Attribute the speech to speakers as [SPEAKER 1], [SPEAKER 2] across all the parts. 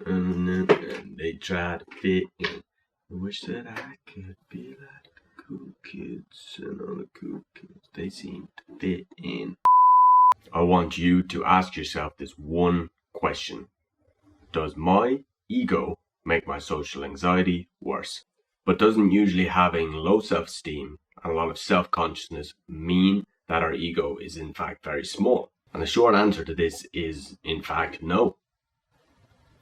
[SPEAKER 1] And they try to fit in. I wish that I could be like the cool kids, and all the cool kids, they seem to fit in. I want you to ask yourself this one question. Does my ego make my social anxiety worse? But doesn't usually having low self-esteem and a lot of self-consciousness mean that our ego is in fact very small? And the short answer to this is, in fact, no.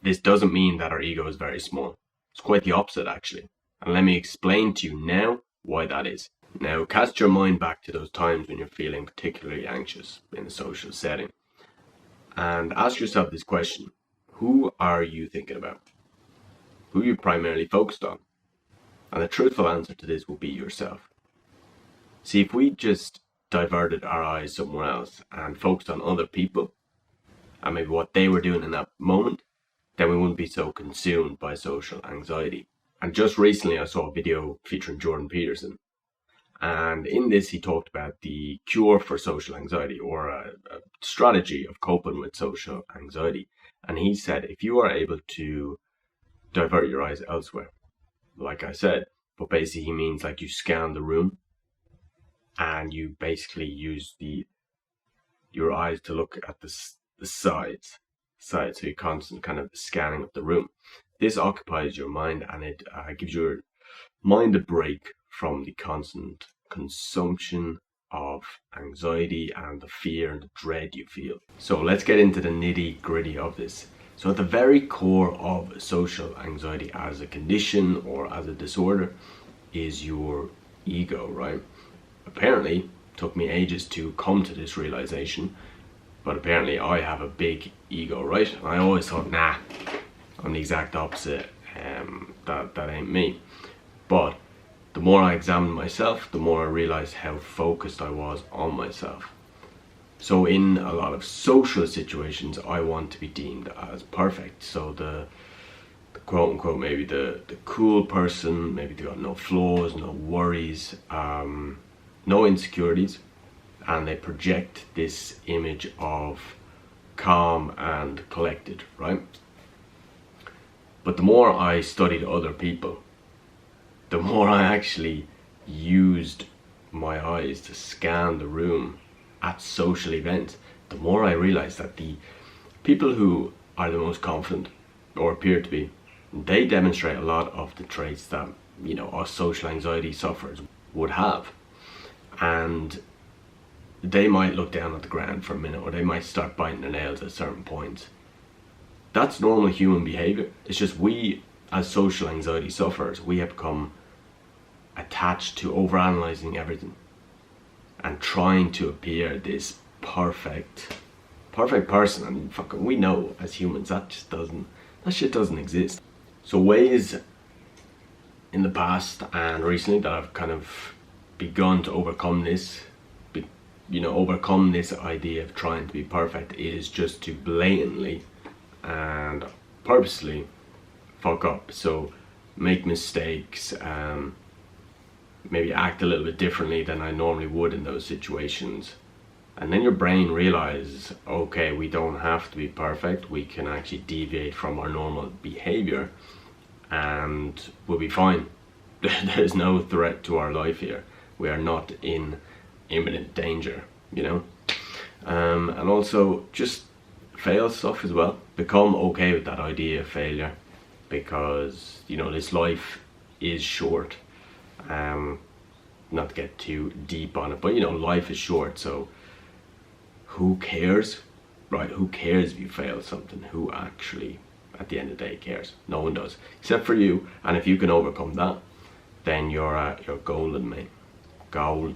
[SPEAKER 1] This doesn't mean that our ego is very small. It's quite the opposite, actually. And let me explain to you now why that is. Now, cast your mind back to those times when you're feeling particularly anxious in a social setting. And ask yourself this question. Who are you thinking about? Who are you primarily focused on? And the truthful answer to this will be yourself. See, if we just diverted our eyes somewhere else and focused on other people and maybe what they were doing in that moment, then we wouldn't be so consumed by social anxiety. And just recently I saw a video featuring Jordan Peterson. And in this, he talked about the cure for social anxiety, or a strategy of coping with social anxiety. And he said, if you are able to divert your eyes elsewhere, like I said, but basically he means like you scan the room and you basically use your eyes to look at the sides, so you're constant kind of scanning of the room. This occupies your mind, and it gives your mind a break from the constant consumption of anxiety and the fear and the dread you feel. So let's get into the nitty-gritty of this. So at the very core of social anxiety as a condition or as a disorder is your ego, right? Apparently, it took me ages to come to this realization, but apparently I have a big ego, right? And I always thought, nah, I'm the exact opposite, that ain't me. But the more I examined myself, the more I realized how focused I was on myself. So in a lot of social situations, I want to be deemed as perfect. So the quote unquote, maybe the cool person, maybe they got no flaws, no worries, no insecurities, and they project this image of calm and collected, right? But the more I studied other people, the more I actually used my eyes to scan the room at social events, the more I realized that the people who are the most confident, or appear to be, they demonstrate a lot of the traits that, you know, us social anxiety sufferers would have. And they might look down at the ground for a minute, or they might start biting their nails at certain points. That's normal human behavior. It's just we, as social anxiety sufferers, we have become attached to overanalyzing everything and trying to appear this perfect person. And fucking, we know as humans that shit doesn't exist. So ways in the past and recently that I've kind of begun to overcome this, overcome this idea of trying to be perfect, is just to blatantly and purposely fuck up. So make mistakes, maybe act a little bit differently than I normally would in those situations. And then your brain realizes, okay, we don't have to be perfect. We can actually deviate from our normal behavior and we'll be fine. There's no threat to our life here. We are not in imminent danger, you know? And also just fail stuff as well. Become okay with that idea of failure, because, you know, this life is short. Not to get too deep on it, but, you know, life is short, so who cares, right? Who cares if you fail something? Who actually, at the end of the day, cares? No one does, except for you. And if you can overcome that, then you're golden, mate. Gold.